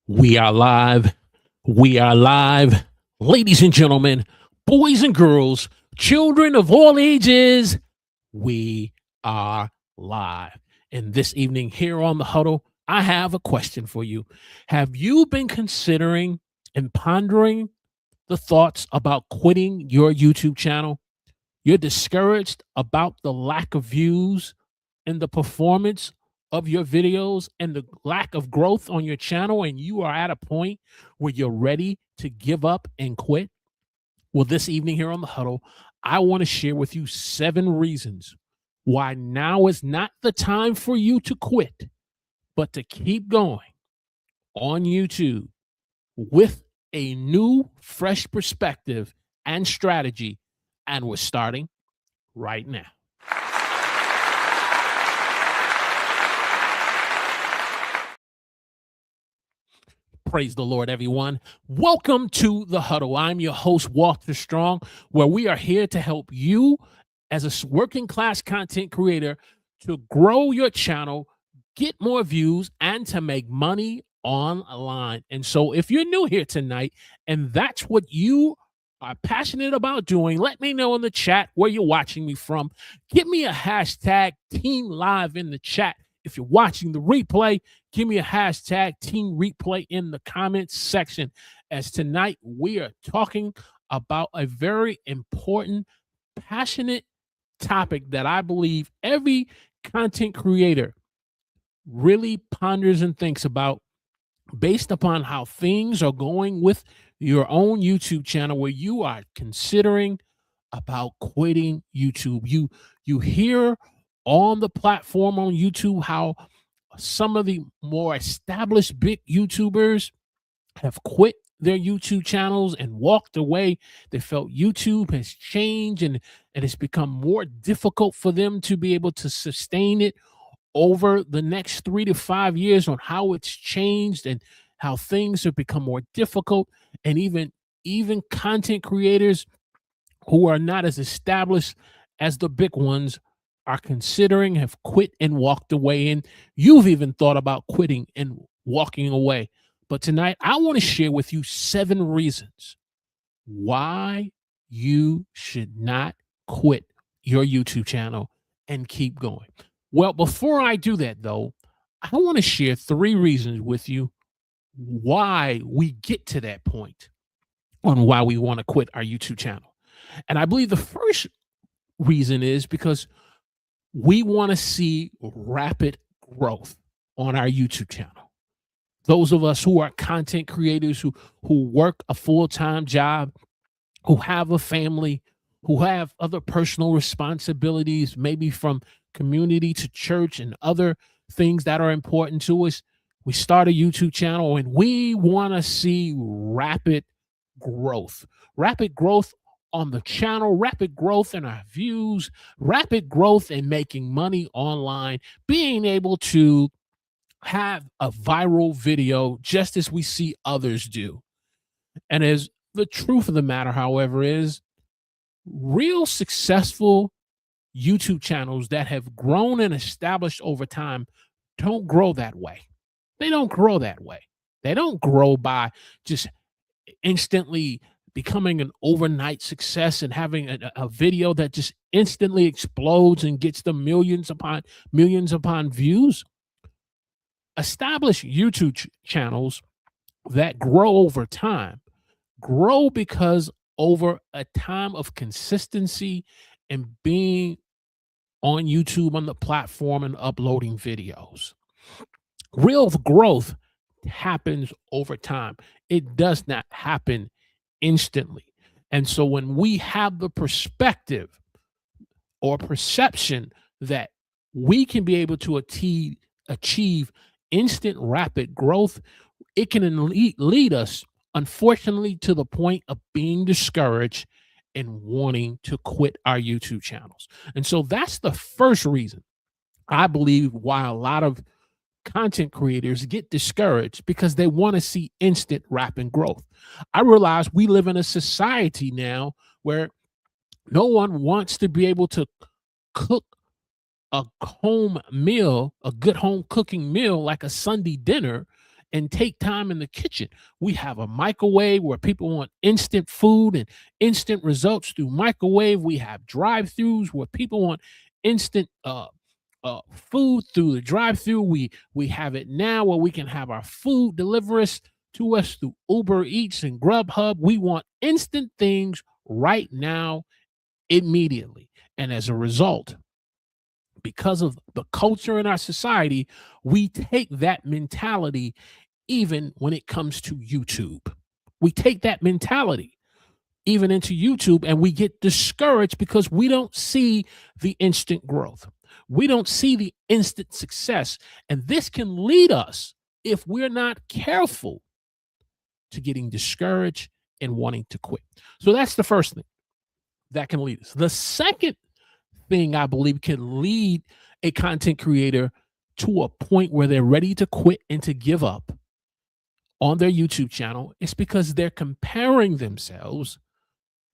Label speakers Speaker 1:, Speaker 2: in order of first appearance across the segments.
Speaker 1: We are live. We are live. Ladies and gentlemen, boys and girls, children of all ages, we are live. And this evening here on The Huddle, I have a question for you. Have you been considering and pondering the thoughts about quitting your YouTube channel? You're discouraged about the lack of views and the performance of your videos and the lack of growth on your channel, and you are at a point where you're ready to give up and quit. Well, this evening here on The Huddle, I want to share with you 7 reasons why now is not the time for you to quit, but to keep going on YouTube with a new, fresh perspective and strategy. And we're starting right now. Praise the Lord, everyone. Welcome to The Huddle. I'm your host, Walter Strong, where we are here to help you as a working class content creator to grow your channel, get more views, and to make money online. And so if you're new here tonight and that's what you are passionate about doing, let me know in the chat where you're watching me from. Give me a hashtag Team Live in the chat. If you're watching the replay, give me a hashtag Team Replay in the comments section, as tonight we are talking about a very important, passionate topic that I believe every content creator really ponders and thinks about based upon how things are going with your own YouTube channel, where you are considering about quitting YouTube. You hear on the platform on YouTube how some of the more established big YouTubers have quit their YouTube channels and walked away. They felt YouTube has changed and it's become more difficult for them to be able to sustain it over the next 3 to 5 years, on how it's changed and how things have become more difficult. And even content creators who are not as established as the big ones are considering, have quit and walked away. And you've even thought about quitting and walking away. But tonight, I want to share with you 7 reasons why you should not quit your YouTube channel and keep going. Well, before I do that, though, I want to share 3 reasons with you why we get to that point on why we want to quit our YouTube channel. And I believe the first reason is because we want to see rapid growth on our YouTube channel. Those of us who are content creators, who work a full-time job, who have a family, who have other personal responsibilities, maybe from community to church and other things that are important to us, we start a YouTube channel and we want to see rapid growth on the channel, rapid growth in our views, rapid growth in making money online, being able to have a viral video just as we see others do. And as the truth of the matter, however, is real successful YouTube channels that have grown and established over time don't grow that way. They don't grow that way. They don't grow by just instantly becoming an overnight success and having a video that just instantly explodes and gets them millions upon views. Established YouTube channels that grow over time grow because over a time of consistency and being on YouTube, on the platform, and uploading videos. Real growth happens over time. It does not happen instantly. And so when we have the perspective or perception that we can be able to achieve instant rapid growth, it can lead us, unfortunately, to the point of being discouraged and wanting to quit our YouTube channels. And so that's the first reason I believe why a lot of content creators get discouraged, because they want to see instant rapid growth. I realize we live in a society now where no one wants to be able to cook a home meal, a good home cooking meal like a Sunday dinner, and take time in the kitchen. We have a microwave where people want instant food and instant results through microwave. We have drive-throughs where people want instant food through the drive-through. We have it now where we can have our food delivered to us through Uber Eats and Grubhub. We want instant things right now, immediately. And as a result, because of the culture in our society, we take that mentality even when it comes to YouTube. We take that mentality even into YouTube, and we get discouraged because we don't see the instant growth. We don't see the instant success. And this can lead us, if we're not careful, to getting discouraged and wanting to quit. So that's the first thing that can lead us. The second thing I believe can lead a content creator to a point where they're ready to quit and to give up on their YouTube channel is because they're comparing themselves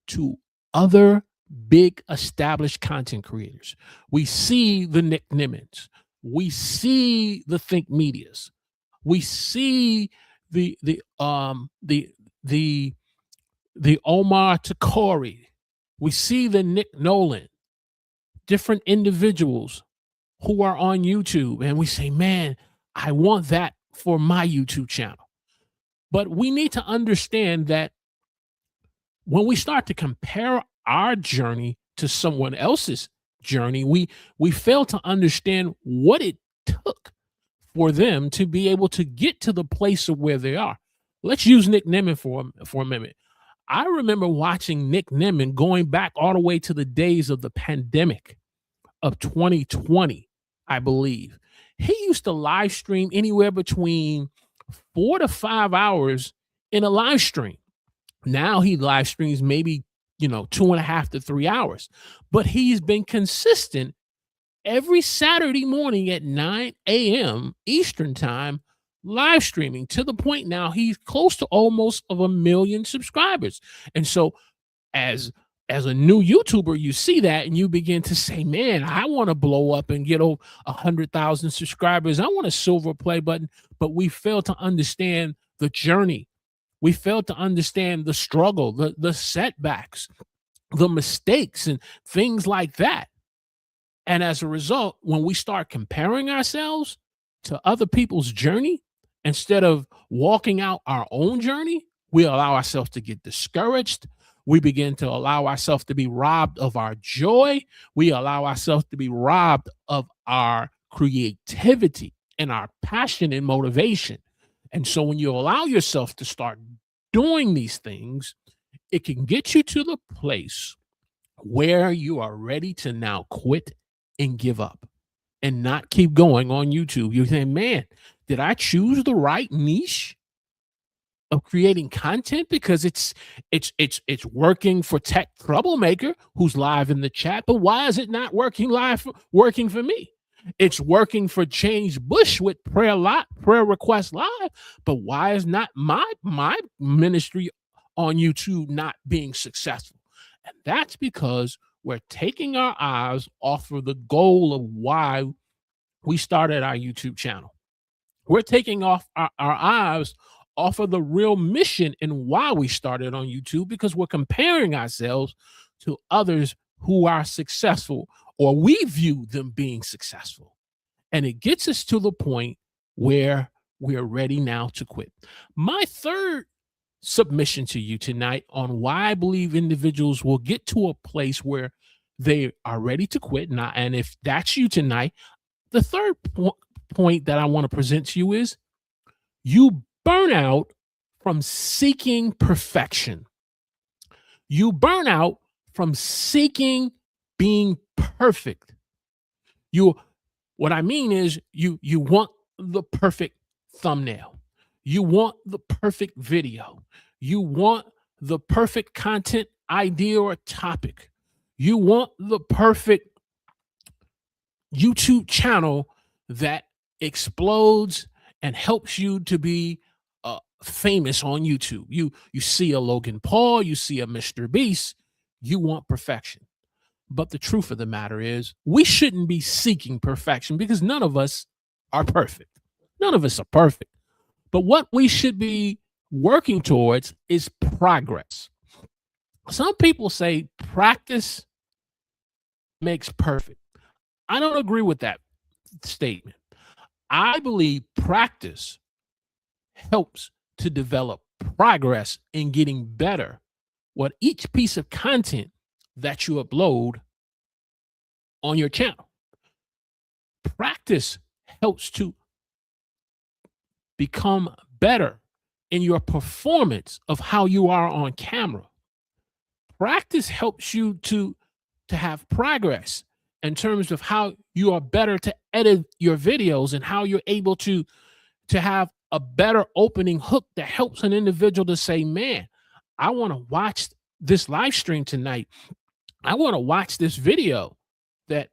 Speaker 1: to other big established content creators. We see the Nick Nimmons, we see the Think Medias, we see the Omar Takori, we see the Nick Nolan, different individuals who are on YouTube, and we say, man, I want that for my YouTube channel. But we need to understand that when we start to compare our journey to someone else's journey, we fail to understand what it took for them to be able to get to the place of where they are. Let's use Nick Nimmin for a minute. I remember watching Nick Nimmin going back all the way to the days of the pandemic of 2020, I believe. He used to live stream anywhere between 4 to 5 hours in a live stream. Now he live streams maybe, 2.5 to 3 hours, but he's been consistent every Saturday morning at 9 a.m. Eastern time, live streaming, to the point now he's close to almost of 1 million subscribers. And so as a new YouTuber, you see that and you begin to say, man, I want to blow up and get over 100,000 subscribers. I want a silver play button. But we fail to understand the journey. We fail to understand the struggle, the setbacks, the mistakes, and things like that. And as a result, when we start comparing ourselves to other people's journey, instead of walking out our own journey, we allow ourselves to get discouraged. We begin to allow ourselves to be robbed of our joy. We allow ourselves to be robbed of our creativity and our passion and motivation. And so when you allow yourself to start doing these things, it can get you to the place where you are ready to now quit and give up and not keep going on YouTube. You're saying, man, did I choose the right niche of creating content? Because it's working for Tech Troublemaker, who's live in the chat, but why is it not working for me? It's working for James Bush with prayer request live, but why is not my ministry on YouTube not being successful? And that's because we're taking our eyes off of the goal of why we started our YouTube channel. We're taking off our eyes off of the real mission and why we started on YouTube, because we're comparing ourselves to others who are successful, or we view them being successful. And it gets us to the point where we're ready now to quit. My third submission to you tonight on why I believe individuals will get to a place where they are ready to quit. And if that's you tonight, the third point that I want to present to you is you burn out from seeking perfection. You burn out from seeking being perfect. What I mean is you want the perfect thumbnail. You want the perfect video. You want the perfect content idea or topic. You want the perfect YouTube channel that explodes and helps you to be famous on YouTube. You see a Logan Paul, you see a Mr. Beast, you want perfection. But the truth of the matter is, we shouldn't be seeking perfection, because none of us are perfect. None of us are perfect. But what we should be working towards is progress. Some people say practice makes perfect. I don't agree with that statement. I believe practice helps to develop progress in getting better with each piece of content that you upload on your channel. Practice helps to become better in your performance of how you are on camera. Practice helps you to have progress in terms of how you are better to edit your videos and how you're able to have a better opening hook that helps an individual to say, man, I want to watch this live stream tonight. I want to watch this video that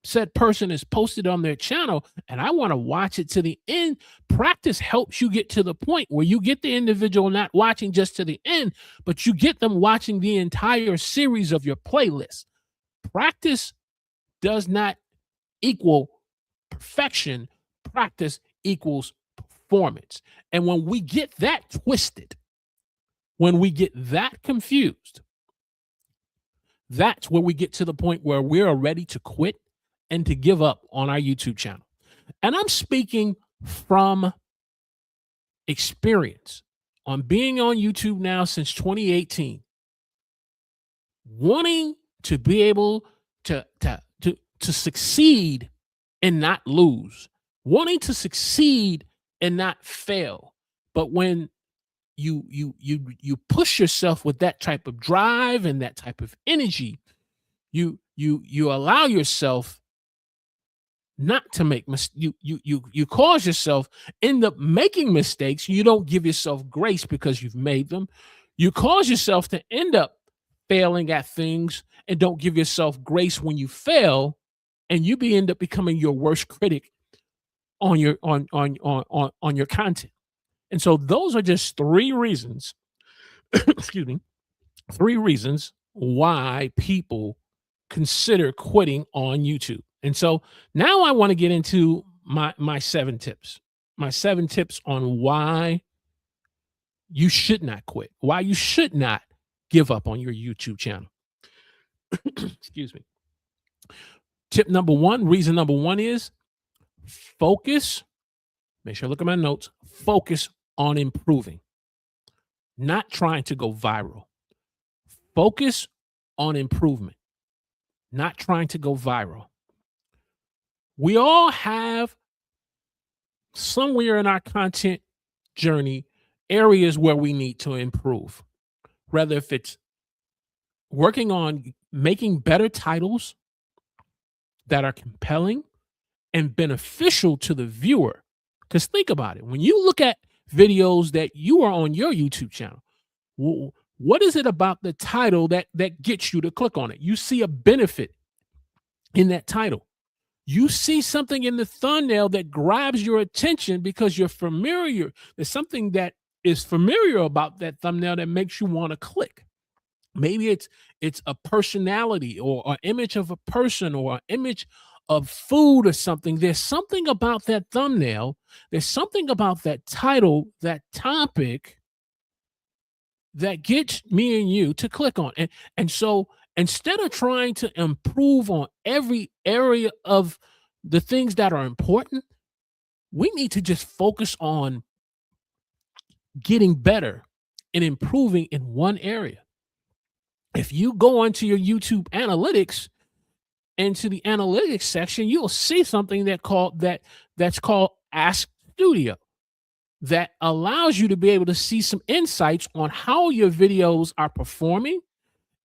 Speaker 1: said person is posted on their channel, and I want to watch it to the end. Practice helps you get to the point where you get the individual not watching just to the end, but you get them watching the entire series of your playlist. Practice does not equal perfection. Practice equals performance. And when we get that twisted, when we get that confused, that's where we get to the point where we're ready to quit and to give up on our YouTube channel. And I'm speaking from experience on being on YouTube now since 2018, wanting to be able to succeed and not lose, wanting to succeed and not fail. But when you push yourself with that type of drive and that type of energy, you allow yourself not to make mistakes. You cause yourself end up making mistakes. You don't give yourself grace because you've made them. You cause yourself to end up failing at things and don't give yourself grace when you fail, and you end up becoming your worst critic on your content. And so those are just 3 reasons, excuse me, 3 reasons why people consider quitting on YouTube. And so now I want to get into my 7 tips. My 7 tips on why you should not quit, why you should not give up on your YouTube channel. Excuse me. Tip number 1, reason number 1 is focus. Make sure I look at my notes. Focus on improving, not trying to go viral. Focus on improvement, not trying to go viral. We all have somewhere in our content journey areas where we need to improve, whether if it's working on making better titles that are compelling and beneficial to the viewer. Because think about it. When you look at videos that you are on your YouTube channel, what is it about the title that gets you to click on it? You see a benefit in that title. You see something in the thumbnail that grabs your attention because you're familiar. There's something that is familiar about that thumbnail that makes you want to click. Maybe it's a personality or an image of a person or an image of food or something. There's something about that thumbnail. There's something about that title, that topic that gets me and you to click on. And so instead of trying to improve on every area of the things that are important, we need to just focus on getting better and improving in one area. If you go onto your YouTube analytics, into the analytics section, you'll see something that's called Ask Studio, that allows you to be able to see some insights on how your videos are performing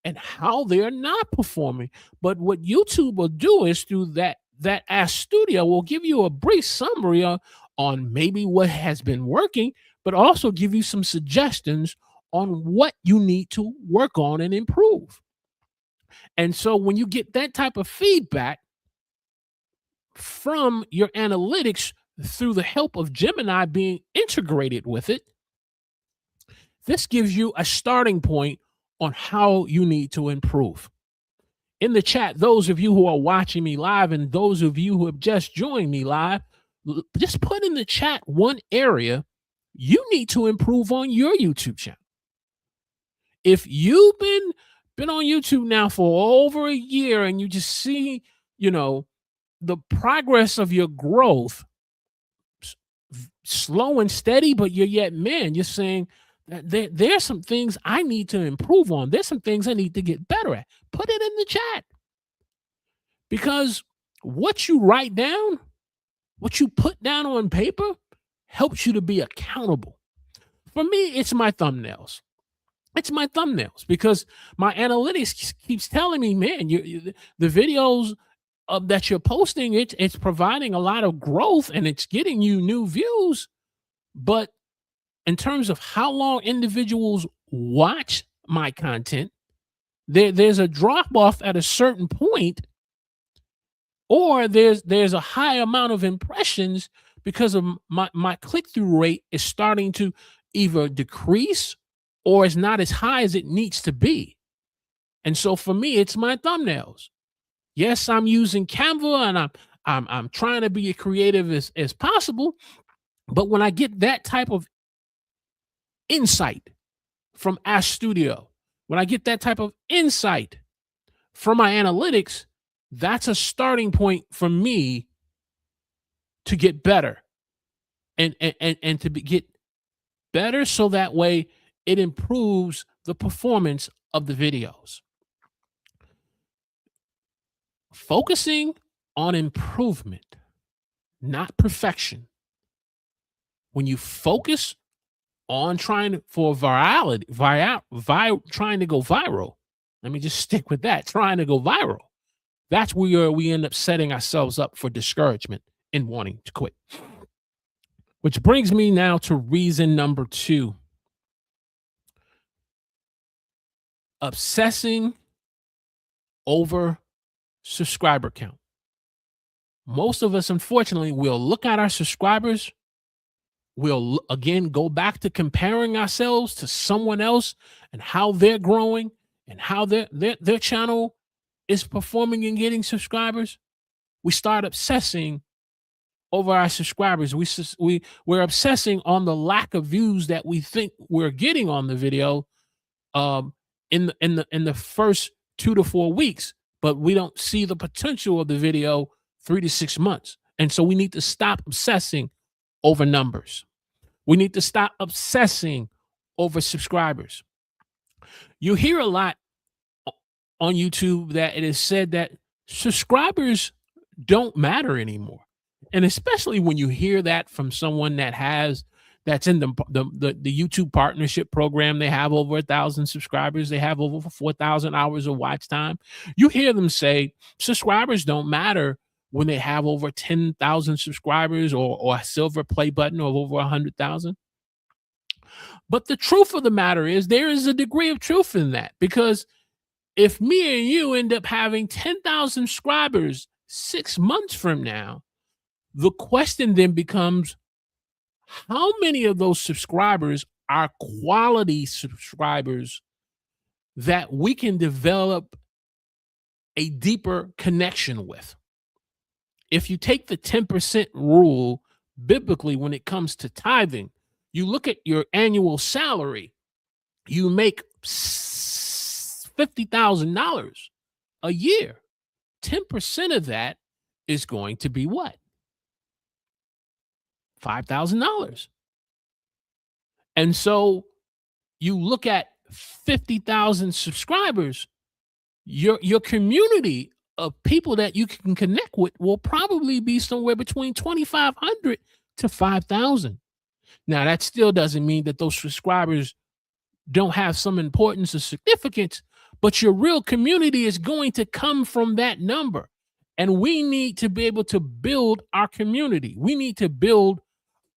Speaker 1: and how they're not performing. But what YouTube will do is through that Ask Studio will give you a brief summary on maybe what has been working, but also give you some suggestions on what you need to work on and improve. And so when you get that type of feedback from your analytics through the help of Gemini being integrated with it, this gives you a starting point on how you need to improve. In the chat, those of you who are watching me live and those of you who have just joined me live, just put in the chat one area you need to improve on your YouTube channel. If you've been on YouTube now for over a year and you just see, you know, the progress of your growth, slow and steady, but you're saying that there's some things I need to improve on. There's some things I need to get better at. Put it in the chat, because what you write down, what you put down on paper, helps you to be accountable. For me, it's my thumbnails. It's my thumbnails, because my analytics keeps telling me, man, the videos that you're posting, it's providing a lot of growth and it's getting you new views. But in terms of how long individuals watch my content, there's a drop off at a certain point, or there's a high amount of impressions because of my click-through rate is starting to either decrease or is not as high as it needs to be. And so for me, it's my thumbnails. Yes, I'm using Canva and I'm trying to be as creative as possible. But when I get that type of insight from Ash Studio, when I get that type of insight from my analytics, that's a starting point for me to get better and to get better, so that way it improves the performance of the videos. Focusing on improvement, not perfection. When you focus on trying for virality, trying to go viral, let me just stick with that, trying to go viral, that's where we end up setting ourselves up for discouragement and wanting to quit. Which brings me now to reason number 2. Obsessing over subscriber count. Most of us, unfortunately, will look at our subscribers. We'll again go back to comparing ourselves to someone else and how they're growing and how their channel is performing and getting subscribers. We start obsessing over our subscribers. We're obsessing on the lack of views that we think we're getting on the video in the first 2 to 4 weeks, but we don't see the potential of the video 3 to 6 months. And so we need to stop obsessing over numbers. We need to stop obsessing over subscribers. You hear a lot on YouTube that it is said that subscribers don't matter anymore. And especially when you hear that from someone that's in the YouTube partnership program, they have over 1,000 subscribers, they have over 4,000 hours of watch time. You hear them say subscribers don't matter when they have over 10,000 subscribers or a silver play button of over 100,000. But the truth of the matter is there is a degree of truth in that, because if me and you end up having 10,000 subscribers 6 months from now, the question then becomes, how many of those subscribers are quality subscribers that we can develop a deeper connection with? If you take the 10% rule biblically when it comes to tithing, you look at your annual salary, you make $50,000 a year. 10% of that is going to be what? $5,000. And so you look at 50,000 subscribers, your community of people that you can connect with will probably be somewhere between 2,500 to 5,000. Now, that still doesn't mean that those subscribers don't have some importance or significance, but your real community is going to come from that number. And we need to be able to build our community. We need to build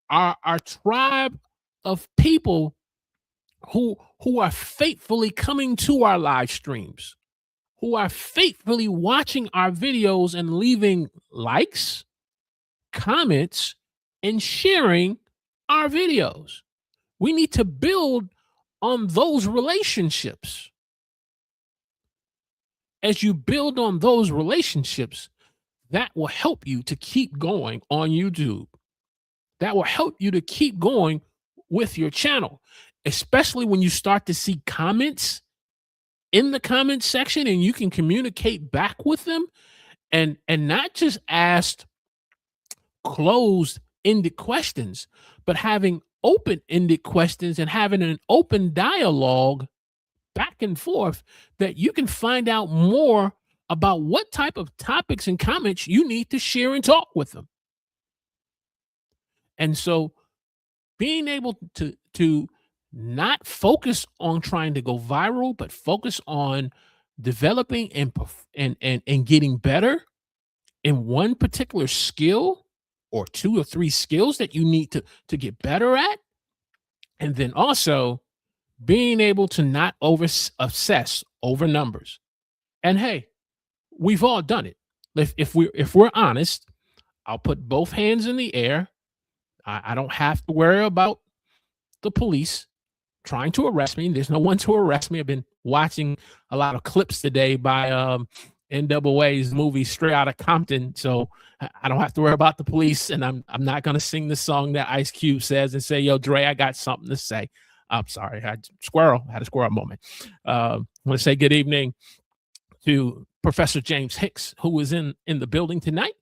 Speaker 1: our tribe of people who are faithfully coming to our live streams, who are faithfully watching our videos and leaving likes, comments, and sharing our videos. We need to build on those relationships. As you build on those relationships, that will help you to keep going on YouTube. That will help you to keep going with your channel, especially when you start to see comments in the comment section and you can communicate back with them and not just ask closed ended questions, but having open ended questions and having an open dialogue back and forth that you can find out more about what type of topics and comments you need to share and talk with them. And so being able to not focus on trying to go viral, but focus on developing and getting better in one particular skill or two or three skills that you need to get better at. And then also being able to not obsess over numbers. And hey, we've all done it. If we're honest, I'll put both hands in the air. I don't have to worry about the police trying to arrest me. There's no one to arrest me. I've been watching a lot of clips today by NWA's movie Straight Outta Compton, so I don't have to worry about the police. And I'm not gonna sing the song that Ice Cube says and say, "Yo, Dre, I got something to say." I'm sorry, I had a squirrel moment. I want to say good evening to Professor James Hicks, who is in the building tonight,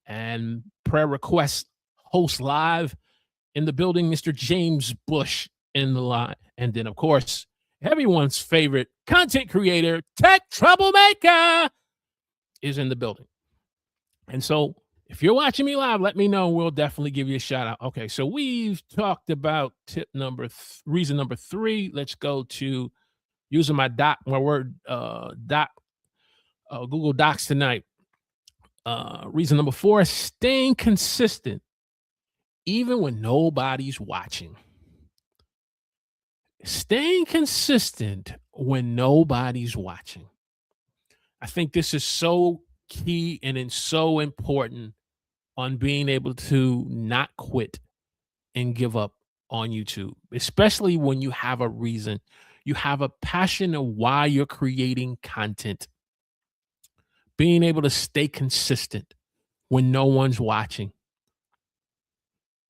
Speaker 1: and prayer request host live in the building, Mr. James Bush in the line. And then, of course, everyone's favorite content creator, Tech Troublemaker, is in the building. And so if you're watching me live, let me know. We'll definitely give you a shout out. Okay, so we've talked about reason number 3. Let's go to using my Google Docs tonight. Reason number 4 is staying consistent even when nobody's watching. Staying consistent when nobody's watching. I think this is so key and it's so important on being able to not quit and give up on YouTube, especially when you have a reason, you have a passion of why you're creating content. Being able to stay consistent when no one's watching,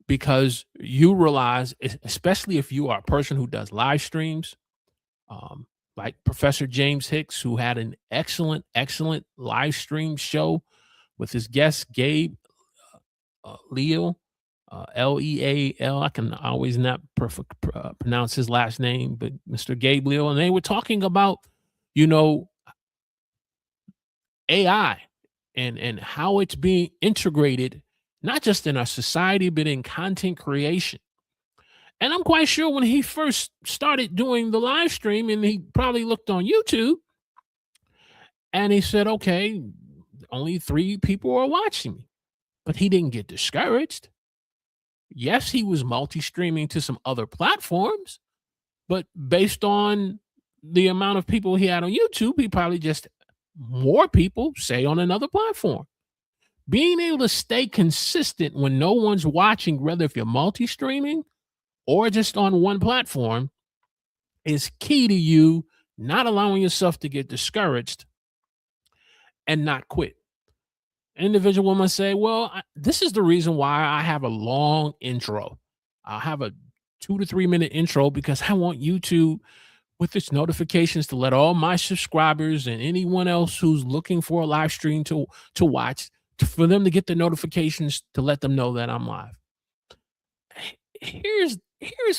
Speaker 1: because you realize, especially if you are a person who does live streams, like Professor James Hicks, who had an excellent live stream show with his guest Gabe Leal, Leal. I can always not pronounce his last name, but Mr. Gabe Leal, and they were talking about, AI and how it's being integrated, not just in our society, but in content creation. And I'm quite sure when he first started doing the live stream, and he probably looked on YouTube and he said, okay, only 3 people are watching me, but he didn't get discouraged. Yes, he was multi-streaming to some other platforms, but based on the amount of people he had on YouTube, he probably just more people say on another platform. Being able to stay consistent when no one's watching, whether if you're multi-streaming or just on one platform, is key to you not allowing yourself to get discouraged and not quit. An individual must say, well, this is the reason why I have a long intro. I'll have a 2 to 3 minute intro because I want YouTube with its notifications to let all my subscribers and anyone else who's looking for a live stream to watch, for them to get the notifications to let them know that I'm live. Here's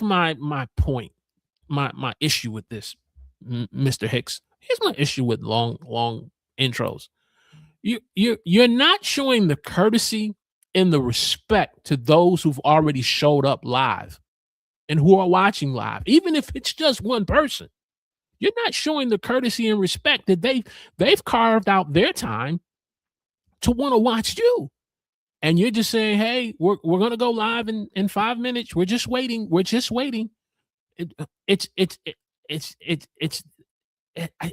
Speaker 1: my point, my issue with this, Mr. Hicks. Here's my issue with long intros. You're not showing the courtesy and the respect to those who've already showed up live and who are watching live, even if it's just one person. You're not showing the courtesy and respect that they've carved out their time to want to watch you. And you're just saying, hey, we're going to go live in 5 minutes. We're just waiting. It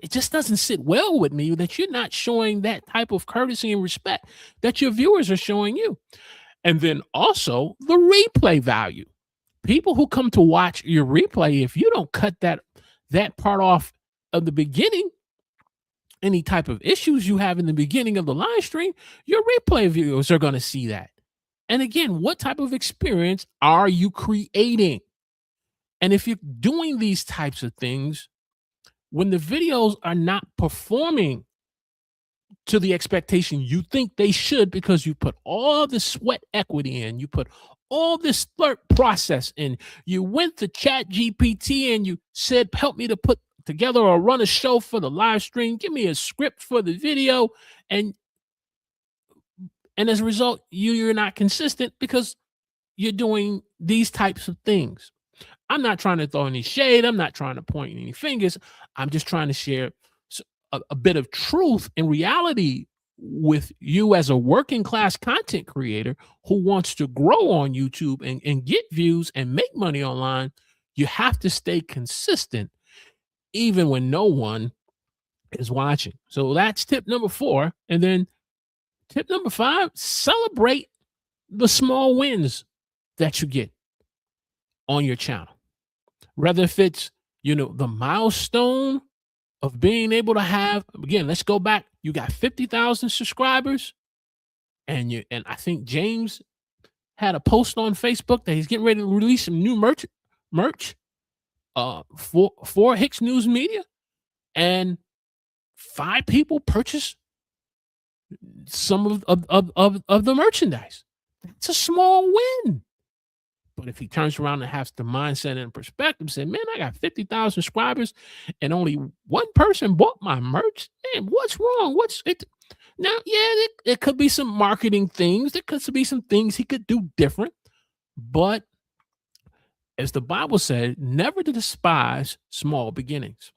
Speaker 1: just doesn't sit well with me that you're not showing that type of courtesy and respect that your viewers are showing you. And then also the replay value. People who come to watch your replay, if you don't cut that part off of the beginning, any type of issues you have in the beginning of the live stream, your replay viewers are going to see that. And again, what type of experience are you creating? And if you're doing these types of things, when the videos are not performing to the expectation you think they should, because you put all the sweat equity in, you put all this process in, you went to Chat GPT and you said, help me to put together or run a show for the live stream, give me a script for the video, and as a result, you're not consistent because you're doing these types of things. I'm not trying to throw any shade. I'm not trying to point any fingers. I'm just trying to share a bit of truth and reality with you as a working class content creator who wants to grow on YouTube and get views and make money online. You have to stay consistent even when no one is watching. So that's tip number 4. And then tip number 5, celebrate the small wins that you get on your channel. Whether if it's, the milestone of being able to have, again, let's go back. You got 50,000 subscribers, and I think James had a post on Facebook that he's getting ready to release some new merch for Hicks News Media, and 5 people purchased some of the merchandise. It's a small win. But if he turns around and has the mindset and perspective, say, man, I got 50,000 subscribers and only one person bought my merch, man, what's wrong? What's it? Now, yeah, it could be some marketing things. There could be some things he could do different. But as the Bible said, never to despise small beginnings.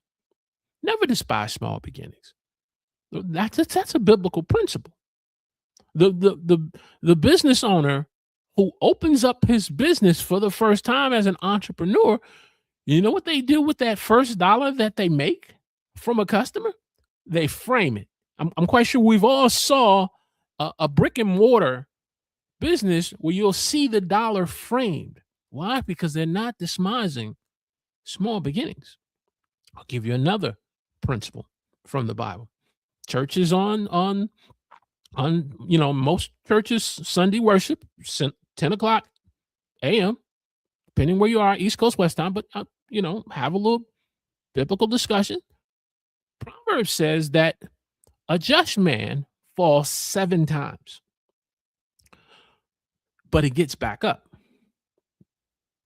Speaker 1: Never despise small beginnings. That's a biblical principle. The business owner who opens up his business for the first time as an entrepreneur, you know what they do with that first dollar that they make from a customer? They frame it. I'm quite sure we've all saw a brick and mortar business where you'll see the dollar framed. Why? Because they're not despising small beginnings. I'll give you another principle from the Bible. Churches on most churches, Sunday worship, 10 o'clock a.m., depending where you are, East Coast, West time, but, have a little biblical discussion. Proverbs says that a just man falls 7 times, but he gets back up.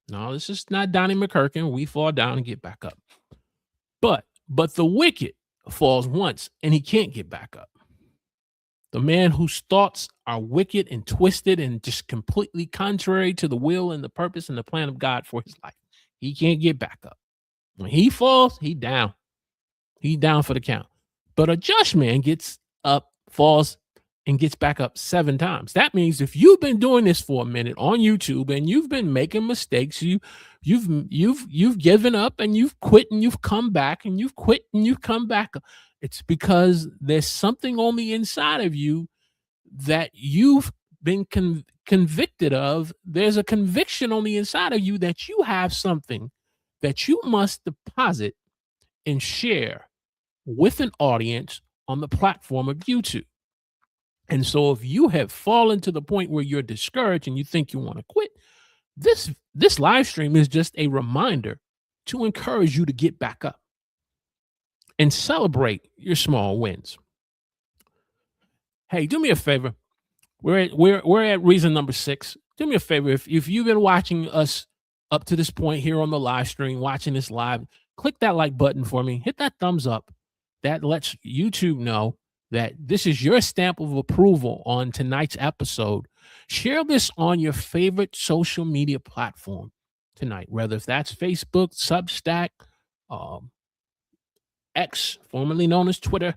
Speaker 1: No, this is not Donnie McKirkin. We fall down and get back up. But the wicked falls once and he can't get back up. The man whose thoughts are wicked and twisted and just completely contrary to the will and the purpose and the plan of God for his life. He can't get back up. When he falls, he down. He down for the count. But a just man gets up, falls, and gets back up 7 times. That means if you've been doing this for a minute on YouTube and you've been making mistakes, you've given up and you've quit and you've come back and you've quit and you've come back. It's because there's something on the inside of you that you've been convicted of. There's a conviction on the inside of you that you have something that you must deposit and share with an audience on the platform of YouTube. And so if you have fallen to the point where you're discouraged and you think you want to quit, this live stream is just a reminder to encourage you to get back up and celebrate your small wins. Hey, do me a favor. We're at reason number 6. Do me a favor. If you've been watching us up to this point here on the live stream, watching this live, click that like button for me. Hit that thumbs up. That lets YouTube know that this is your stamp of approval on tonight's episode. Share this on your favorite social media platform tonight, whether if that's Facebook, Substack, X, formerly known as Twitter.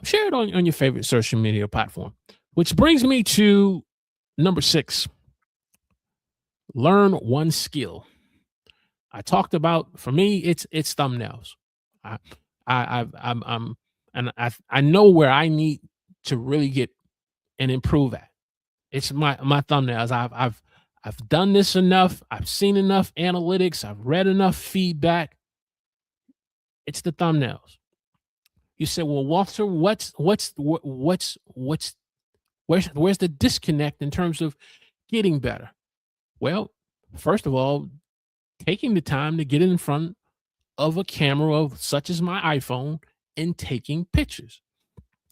Speaker 1: Share it on your favorite social media platform. Which brings me to number 6. Learn one skill. I talked about, for me, it's thumbnails. I know where I need to really get and improve at. It's my thumbnails. I've done this enough. I've seen enough analytics. I've read enough feedback. It's the thumbnails. You say, well, Walter, where's the disconnect in terms of getting better? Well, first of all, taking the time to get in front of a camera of such as my iPhone and taking pictures.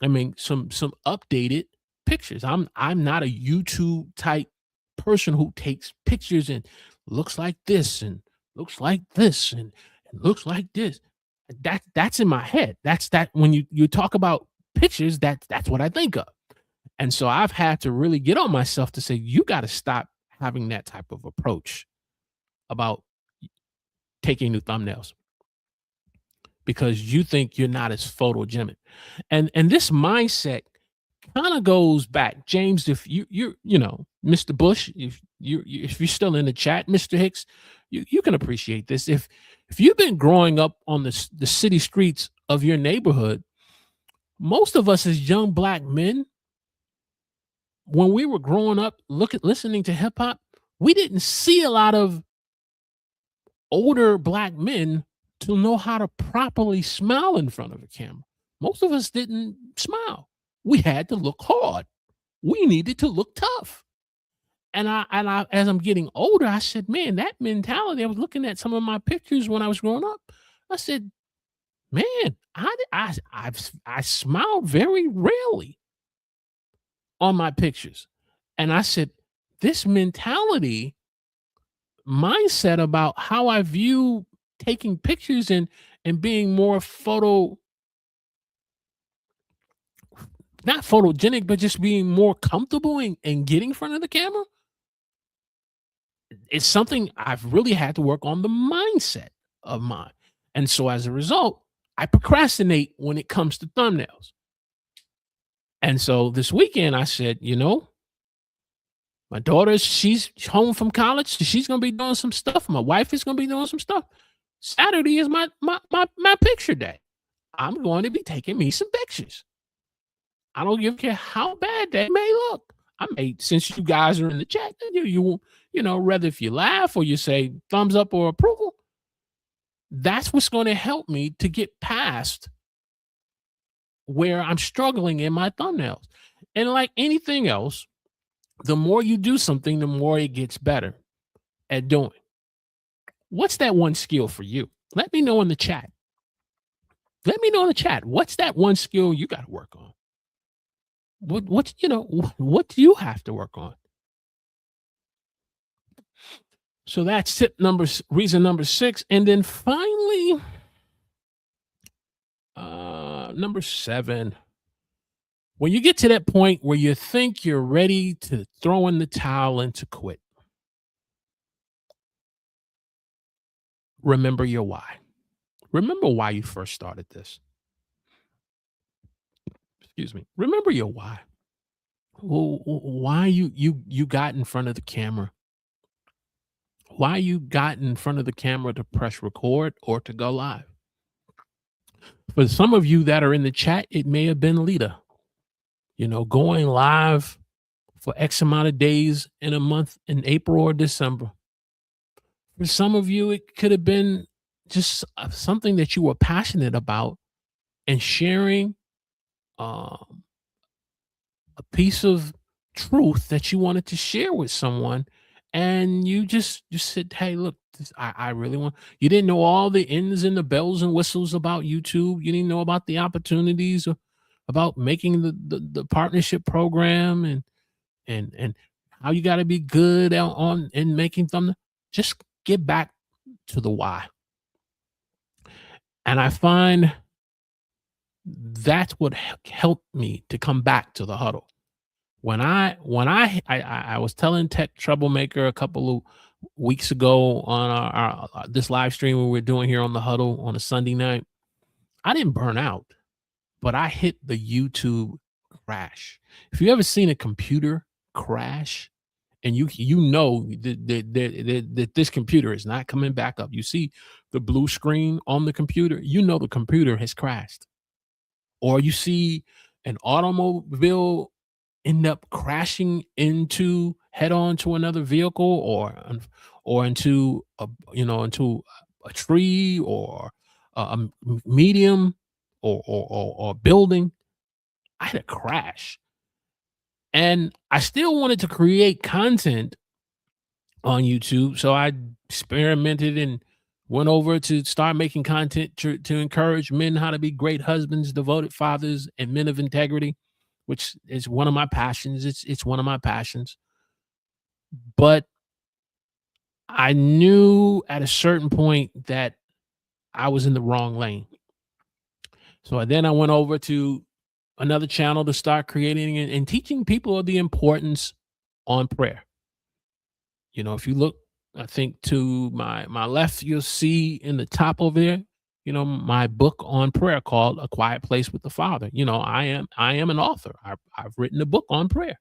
Speaker 1: I mean, some updated pictures. I'm not a YouTube type person who takes pictures and looks like this and looks like this and looks like this. That's in my head. That's that when you talk about pictures, that's what I think of. And so I've had to really get on myself to say, you got to stop having that type of approach about taking new thumbnails because you think you're not as photogenic. And this mindset kind of goes back, James. If you know, Mr. Bush, if you're still in the chat, Mr. Hicks, you can appreciate this. If you've been growing up on the city streets of your neighborhood, most of us as young black men, when we were growing up, listening to hip hop, we didn't see a lot of older black men to know how to properly smile in front of a camera. Most of us didn't smile. We had to look hard. We needed to look tough. And I, as I'm getting older, I said, man, that mentality. I was looking at some of my pictures when I was growing up. I said, man, I smiled very rarely on my pictures. And I said, this mentality, mindset about how I view taking pictures and being more not photogenic, but just being more comfortable and getting in front of the camera. It's something I've really had to work on the mindset of mine. And so as a result, I procrastinate when it comes to thumbnails. And so this weekend I said, you know, my daughter, she's home from college. She's gonna be doing some stuff. My wife is gonna be doing some stuff. Saturday is my picture day. I'm going to be taking me some pictures. I don't give a care how bad they may look. I may, since you guys are in the chat, you know, whether if you laugh or you say thumbs up or approval, that's what's going to help me to get past where I'm struggling in my thumbnails. And like anything else, the more you do something, the more it gets better at doing. What's that one skill for you? Let me know in the chat. Let me know in the chat. What's that one skill you got to work on? What you know, what do you have to work on? So that's reason number 6. And then finally, number 7, when you get to that point where you think you're ready to throw in the towel and to quit, remember your why. Remember why you first started this. Excuse me. Remember your why. Why you got in front of the camera. Why you got in front of the camera to press record or to go live. For some of you that are in the chat, it may have been Lita. You know, going live for X amount of days in a month in April or December. For some of you, it could have been just something that you were passionate about and sharing a piece of truth that you wanted to share with someone. And you just said, hey, look, I really want, you didn't know all the ins and the bells and whistles about YouTube. You didn't know about the opportunities about making the partnership program and how you got to be good on in making thumbnails. Just get back to the why. And I find that's what helped me to come back to the huddle. When I was telling Tech Troublemaker a couple of weeks ago on our this live stream we were doing here on the huddle on a Sunday night, I didn't burn out, but I hit the YouTube crash. If you ever seen a computer crash, and you know that this computer is not coming back up, you see the blue screen on the computer, you know the computer has crashed. Or you see an automobile end up crashing head on to another vehicle or into a tree or a medium or building. I had a crash. And I still wanted to create content on YouTube. So I experimented and went over to start making content to encourage men how to be great husbands, devoted fathers, and men of integrity, which is one of my passions. It's one of my passions. But I knew at a certain point that I was in the wrong lane. So then I went over to another channel to start creating and teaching people the importance on prayer. You know, if you look, I think to my left, you'll see in the top over there, you know, my book on prayer called A Quiet Place with the Father. You know, I am an author. I've written a book on prayer.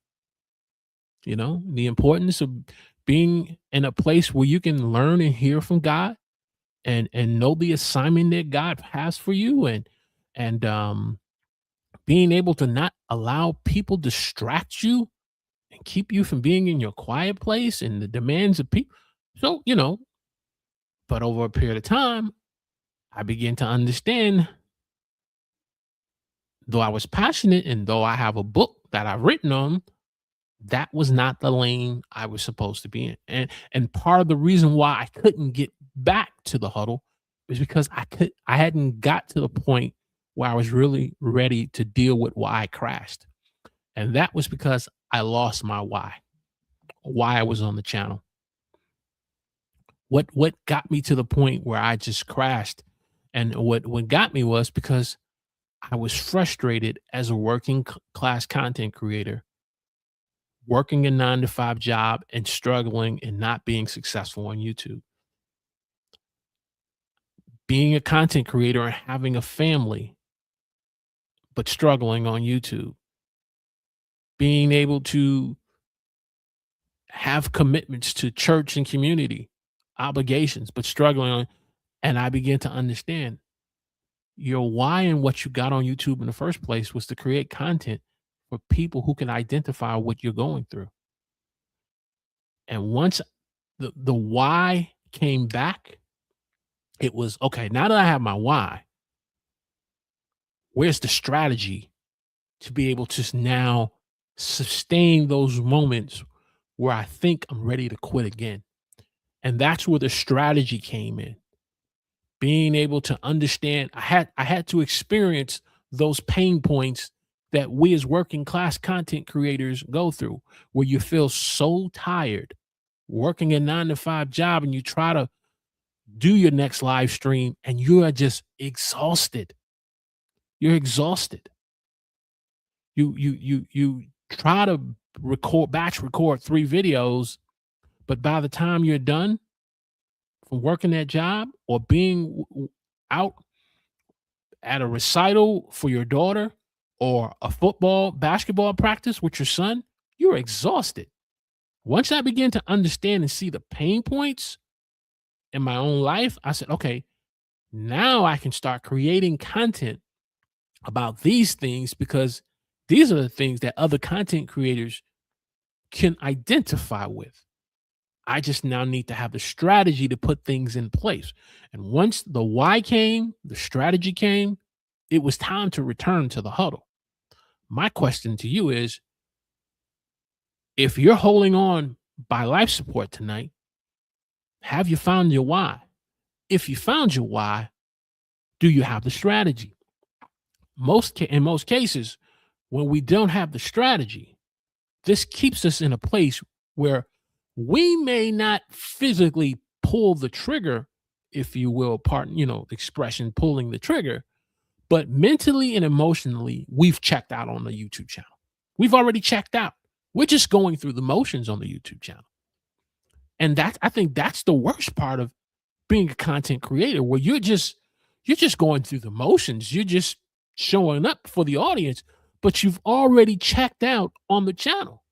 Speaker 1: You know, the importance of being in a place where you can learn and hear from God and know the assignment that God has for you and being able to not allow people distract you and keep you from being in your quiet place and the demands of people. So, you know, but over a period of time, I began to understand, though I was passionate and though I have a book that I've written on, that was not the lane I was supposed to be in. And part of the reason why I couldn't get back to the huddle is because I hadn't got to the point where I was really ready to deal with why I crashed. And that was because I lost my why I was on the channel. What got me to the point where I just crashed, and what got me was because I was frustrated as a working class content creator, working a 9 to 5 job and struggling and not being successful on YouTube. Being a content creator and having a family, but struggling on YouTube. Being able to have commitments to church and community, obligations, but struggling on. And I began to understand your why and what you got on YouTube in the first place was to create content for people who can identify what you're going through. And once the why came back, it was okay. Now that I have my why, where's the strategy to be able to now sustain those moments where I think I'm ready to quit again? And that's where the strategy came in. Being able to understand, I had to experience those pain points that we as working class content creators go through, where you feel so tired working a 9 to 5 job and you try to do your next live stream and you are just exhausted. You're exhausted. You try to batch record 3 videos, but by the time you're done from working that job or being out at a recital for your daughter or a basketball practice with your son, you're exhausted. Once I began to understand and see the pain points in my own life, I said, okay, now I can start creating content about these things because these are the things that other content creators can identify with. I just now need to have the strategy to put things in place. And once the why came, the strategy came, it was time to return to the huddle. My question to you is, if you're holding on by life support tonight, have you found your why? If you found your why, do you have the strategy? In most cases, when we don't have the strategy, this keeps us in a place where we may not physically pull the trigger, if you will, pardon, the expression pulling the trigger, but mentally and emotionally, we've checked out on the YouTube channel. We've already checked out. We're just going through the motions on the YouTube channel. And I think that's the worst part of being a content creator, where you're just going through the motions. You're just showing up for the audience, but you've already checked out on the channel.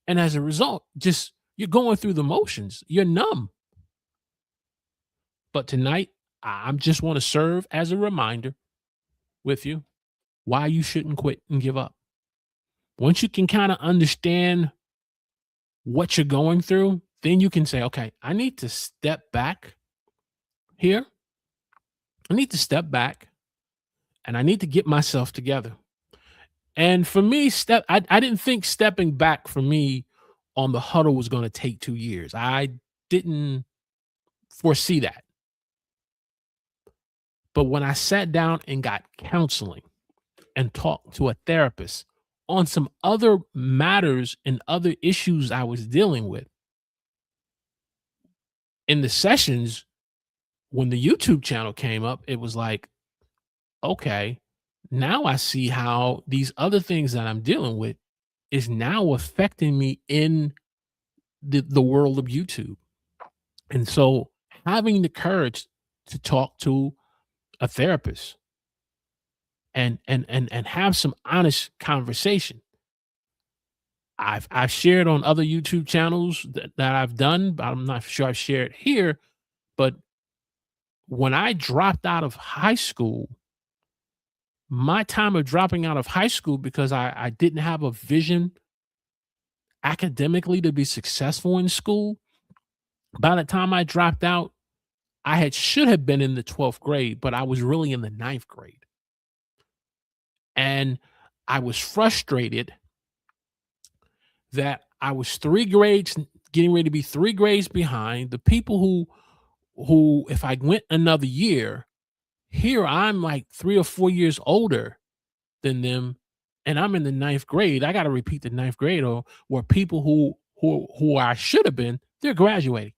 Speaker 1: And as a result, just you're going through the motions. You're numb. But tonight, I just want to serve as a reminder with you why you shouldn't quit and give up. Once you can kind of understand what you're going through, then you can say, okay, I need to step back here. I need to step back and I need to get myself together. And for me, I didn't think stepping back for me on the huddle was going to take 2 years. I didn't foresee that. But when I sat down and got counseling and talked to a therapist on some other matters and other issues I was dealing with in the sessions, when the YouTube channel came up, it was like, okay, now I see how these other things that I'm dealing with is now affecting me in the world of YouTube. And so having the courage to talk to a therapist and have some honest conversation. I've shared on other YouTube channels that I've done, but I'm not sure I've shared here. But when I dropped out of high school, my time of dropping out of high school because I didn't have a vision academically to be successful in school. By the time I dropped out, should have been in the 12th grade, but I was really in the ninth grade. And I was frustrated that I was 3 grades getting ready to be 3 grades behind the people who if I went another year, here I'm like 3 or 4 years older than them, and I'm in the ninth grade. I got to repeat the ninth grade, or where people who I should have been, they're graduating,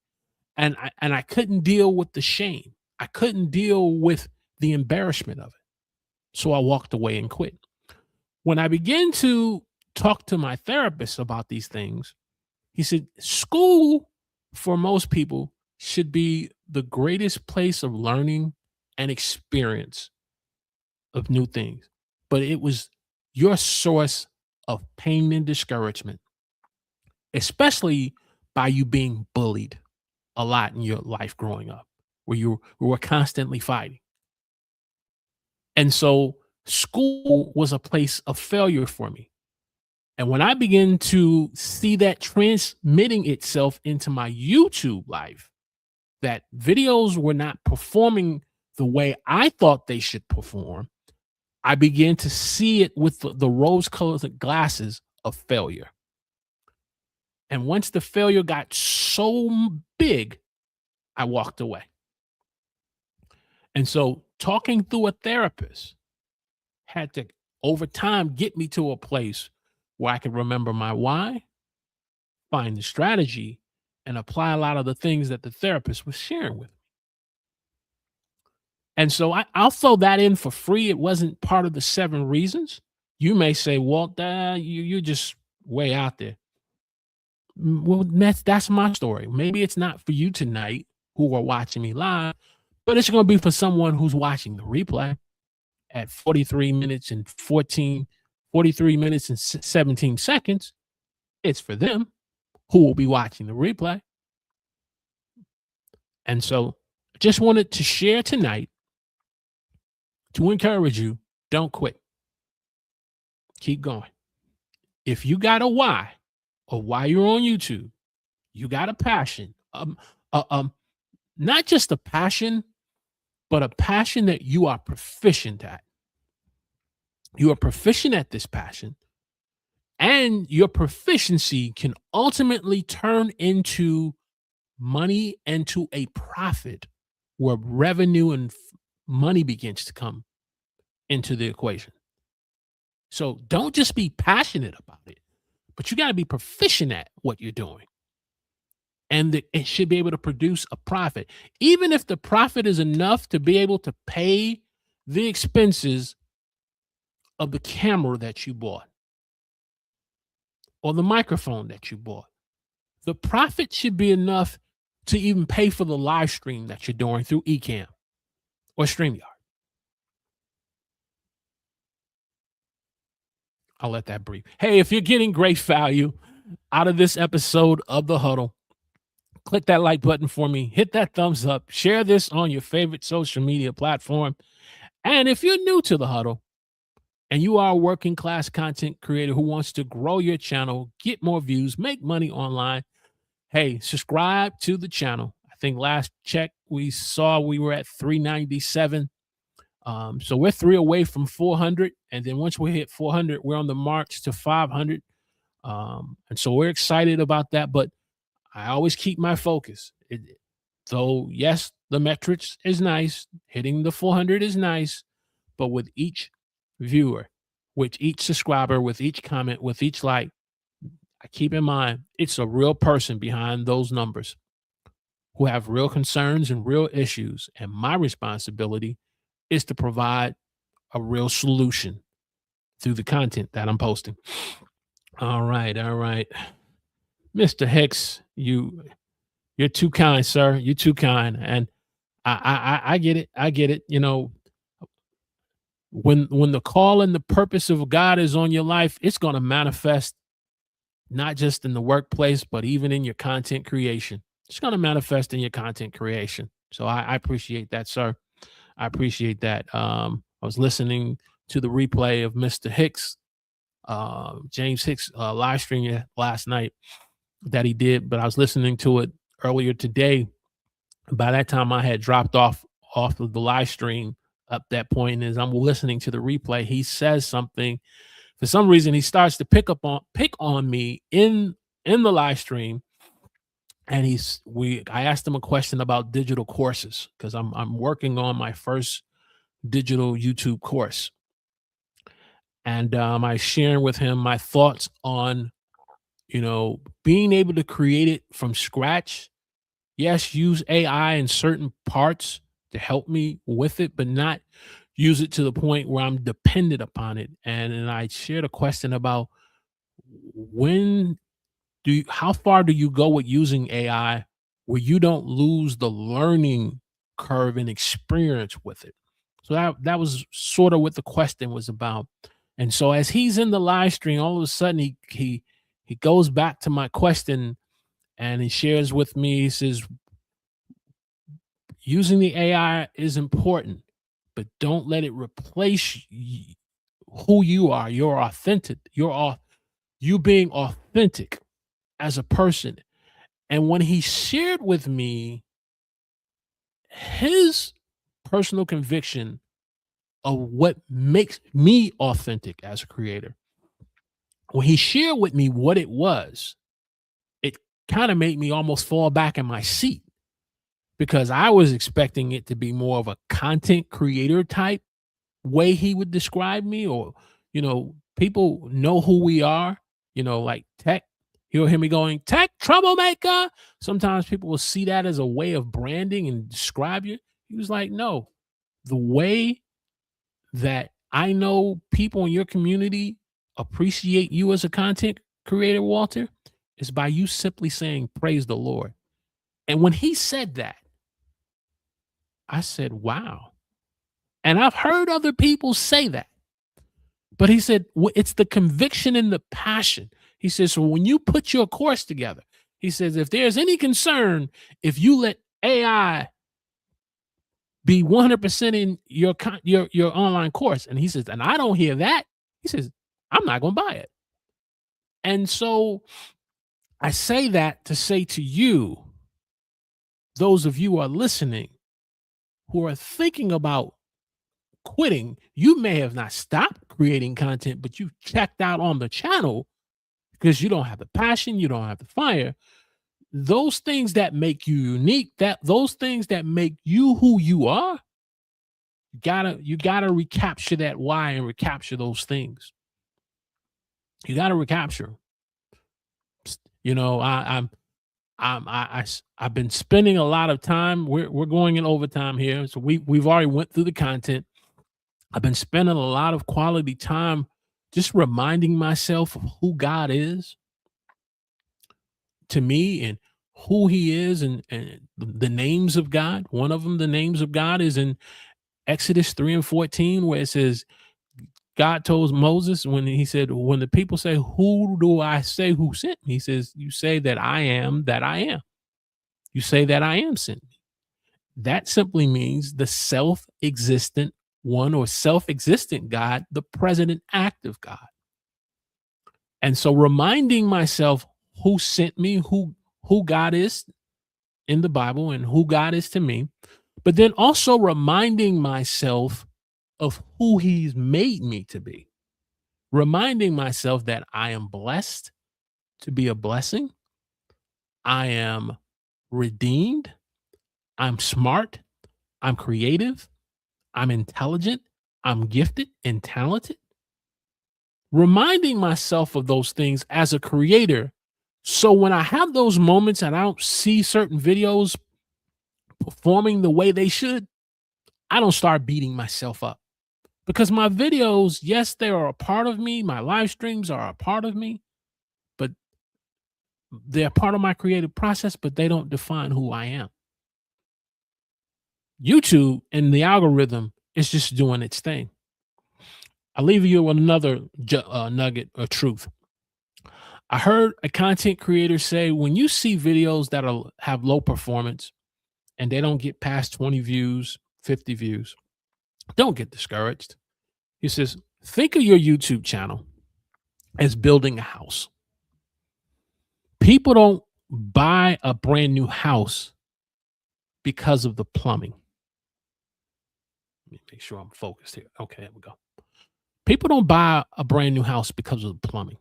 Speaker 1: and I couldn't deal with the shame. I couldn't deal with the embarrassment of it, so I walked away and quit. When I began to talk to my therapist about these things, he said, school for most people should be the greatest place of learning and experience of new things. But it was your source of pain and discouragement, especially by you being bullied a lot in your life growing up, where you were constantly fighting. And so school was a place of failure for me. And when I began to see that transmitting itself into my YouTube life, that videos were not performing the way I thought they should perform, I began to see it with the rose-colored glasses of failure. And once the failure got so big, I walked away. And so talking through a therapist had to, over time, get me to a place where I could remember my why, find the strategy, and apply a lot of the things that the therapist was sharing with me. And so I'll throw that in for free. It wasn't part of the 7 reasons. You may say, "Well, you're just way out there." Well, that's my story. Maybe it's not for you tonight who are watching me live, but it's going to be for someone who's watching the replay at 43 minutes and 17 seconds. It's for them who will be watching the replay. And so I just wanted to share tonight to encourage you, don't quit. Keep going. If you got a why, or why you're on YouTube, you got a passion, not just a passion, but a passion that you are proficient at. You are proficient at this passion, and your proficiency can ultimately turn into money and to a profit where revenue and money begins to come into the equation. So don't just be passionate about it, but you got to be proficient at what you're doing. And it should be able to produce a profit, even if the profit is enough to be able to pay the expenses of the camera that you bought or the microphone that you bought. The profit should be enough to even pay for the live stream that you're doing through Ecamm or StreamYard. I'll let that breathe. Hey, if you're getting great value out of this episode of The Huddle, click that like button for me, hit that thumbs up, share this on your favorite social media platform. And if you're new to The Huddle and you are a working class content creator who wants to grow your channel, get more views, make money online, hey, subscribe to the channel. I think last check we saw we were at 397. So we're 3 away from 400. And then once we hit 400, we're on the march to 500. And so we're excited about that. But I always keep my focus. So yes, the metrics is nice. Hitting the 400 is nice, but with each viewer, with each subscriber, with each comment, with each like, I keep in mind it's a real person behind those numbers who have real concerns and real issues. And my responsibility is to provide a real solution through the content that I'm posting. All right, all right. Mr. Hicks, you're too kind, sir. You're too kind. And I get it. I get it. You know, when the call and the purpose of God is on your life, it's going to manifest not just in the workplace, but even in your content creation. It's going to manifest in your content creation. So I appreciate that, sir. I appreciate that. I was listening to the replay of Mr. Hicks, James Hicks live stream last night that he did, but I was listening to it earlier today. By that time, I had dropped off of the live stream up that point. And as I'm listening to the replay, he says something. For some reason, he starts to pick on me in the live stream. And I asked him a question about digital courses because I'm working on my first digital YouTube course. And I sharing with him my thoughts on, being able to create it from scratch. Yes, use AI in certain parts to help me with it, but not use it to the point where I'm dependent upon it. And I shared a question about when how far do you go with using AI where you don't lose the learning curve and experience with it? So that was sort of what the question was about. And so as he's in the live stream, all of a sudden he goes back to my question and he shares with me. He says, using the AI is important, but don't let it replace who you are. You're authentic. You being authentic as a person. And when he shared with me his personal conviction of what makes me authentic as a creator, when he shared with me what it was, it kind of made me almost fall back in my seat because I was expecting it to be more of a content creator type way he would describe me, or, people know who we are, like tech. He'll hear me going, tech troublemaker. Sometimes people will see that as a way of branding and describe you. He was like, no, the way that I know people in your community appreciate you as a content creator, Walter, is by you simply saying, praise the Lord. And when he said that, I said, wow. And I've heard other people say that. But he said, it's the conviction and the passion. He says, so when you put your course together, he says, if there's any concern, if you let AI be 100% in your online course, and he says, and I don't hear that, he says, I'm not going to buy it. And so I say that to say to you, those of you who are listening, who are thinking about quitting, you may have not stopped creating content, but you checked out on the channel because you don't have the passion, you don't have the fire. Those things that make you unique, those things that make you who you are, you gotta recapture that why and recapture those things. You gotta recapture. I've been spending a lot of time. We're going in overtime here, so we've already went through the content. I've been spending a lot of quality time just reminding myself of who God is to me and who he is and the names of God. One of them, the names of God, is in Exodus 3:14, where it says, God told Moses when he said, when the people say, who do I say who sent me? He says, you say that I am that I am. You say that I am sent me. That simply means the self-existent one, or self-existent God, the present active God. And so reminding myself who sent me, who God is in the Bible and who God is to me, but then also reminding myself of who he's made me to be. Reminding myself that I am blessed to be a blessing. I am redeemed, I'm smart, I'm creative, I'm intelligent, I'm gifted and talented. Reminding myself of those things as a creator. So when I have those moments and I don't see certain videos performing the way they should, I don't start beating myself up. Because my videos, yes, they are a part of me. My live streams are a part of me, but they're part of my creative process, but they don't define who I am. YouTube and the algorithm is just doing its thing. I'll leave you with another nugget of truth. I heard a content creator say when you see videos that have low performance and they don't get past 20 views, 50 views, don't get discouraged. He says, think of your YouTube channel as building a house. People don't buy a brand new house because of the plumbing. Let me make sure I'm focused here. Okay, there we go. People don't buy a brand new house because of the plumbing.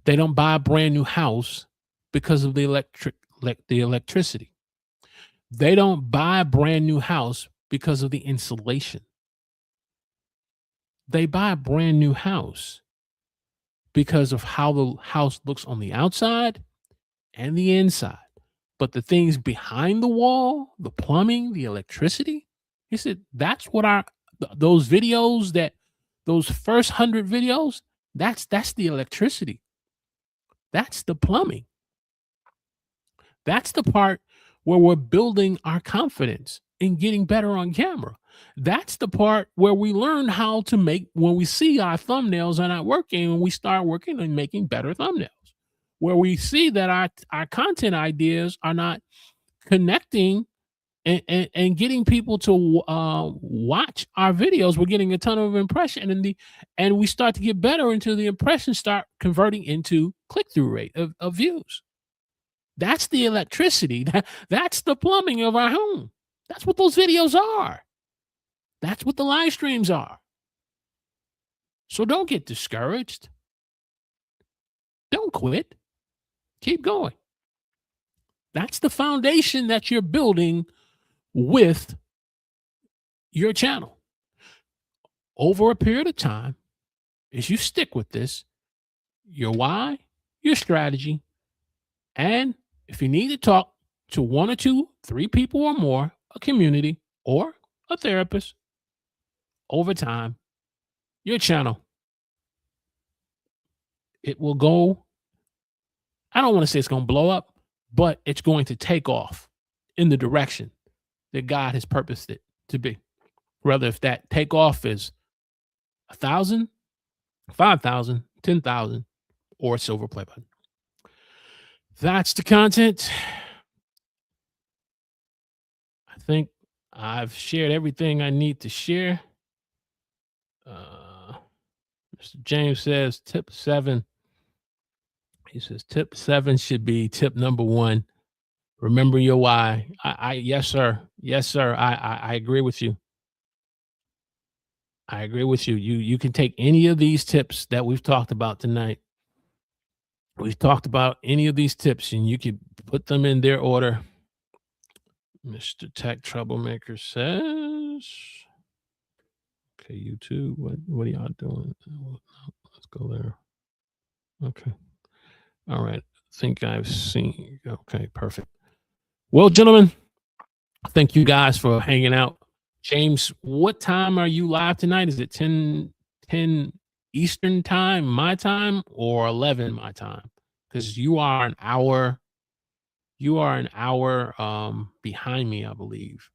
Speaker 1: They don't buy a brand new house because of the electricity. They don't buy a brand new house because of the insulation. They buy a brand new house because of how the house looks on the outside and the inside. But the things behind the wall, the plumbing, the electricity, he said, that's what those videos, those first 100 videos, that's the electricity. That's the plumbing. That's the part where we're building our confidence in getting better on camera. That's the part where we learn how to make, when we see our thumbnails are not working, and we start working on making better thumbnails, where we see that our content ideas are not connecting and getting people to watch our videos. We're getting a ton of impression, and we start to get better until the impressions start converting into click-through rate of views. That's the electricity. That's the plumbing of our home. That's what those videos are. That's what the live streams are. So don't get discouraged. Don't quit. Keep going. That's the foundation that you're building with your channel. Over a period of time, as you stick with this, your why, your strategy, and if you need to talk to 1 or 2, 3 people or more, a community or a therapist, over time, your channel, it will go, I don't want to say it's going to blow up, but it's going to take off in the direction that God has purposed it to be. Whether if that takeoff is 1,000, 5,000, 10,000, or a silver play button. That's the content. I think I've shared everything I need to share. Mr. James says tip 7. He says tip 7 should be tip number 1. Remember your why. Yes, sir. Yes, sir. I agree with you. I agree with you. You can take any of these tips that we've talked about tonight. We've talked about any of these tips, and you can put them in their order. Mr. Tech Troublemaker says, okay, YouTube, what are y'all doing? Let's go there. Okay. All right. I think I've seen. Okay, perfect. Well, gentlemen, thank you guys for hanging out. James, what time are you live tonight? Is it 10 Eastern time, my time, or 11 my time? Because you are an hour behind me, I believe.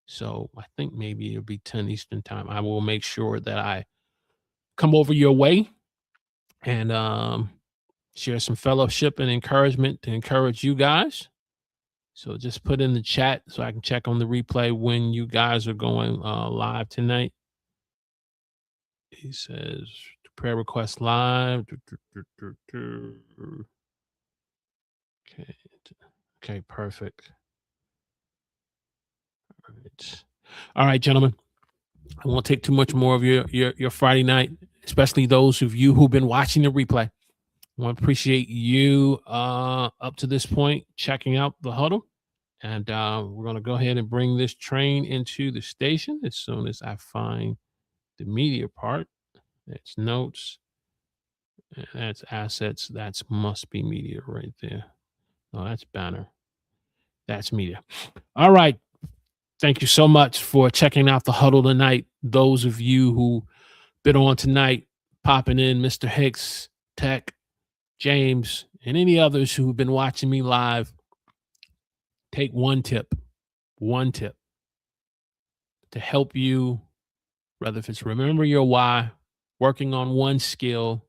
Speaker 1: So I think maybe it'll be 10 Eastern time. I will make sure that I come over your way and share some fellowship and encouragement to encourage you guys. So just put in the chat so I can check on the replay when you guys are going live tonight. He says prayer request live. Okay. Okay, perfect. All right, gentlemen. I won't take too much more of your Friday night, especially those of you who've been watching the replay. Want to appreciate you up to this point checking out the huddle. And we're going to go ahead and bring this train into the station as soon as I find the media part. That's notes. That's assets. That's must be media right there. No, that's banner. That's media. All right. Thank you so much for checking out the huddle tonight. Those of you who been on tonight, popping in, Mr. Hicks, Tech, James, and any others who've been watching me live, take one tip to help you, whether if it's remember your why, working on one skill,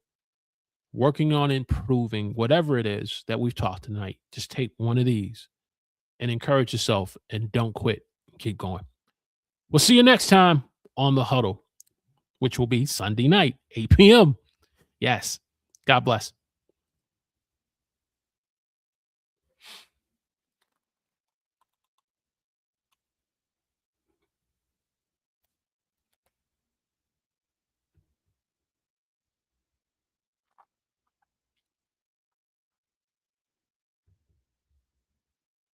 Speaker 1: working on improving, whatever it is that we've talked tonight, just take one of these and encourage yourself and don't quit. Keep going. We'll see you next time on the huddle, which will be Sunday night, 8 p.m. Yes. God bless.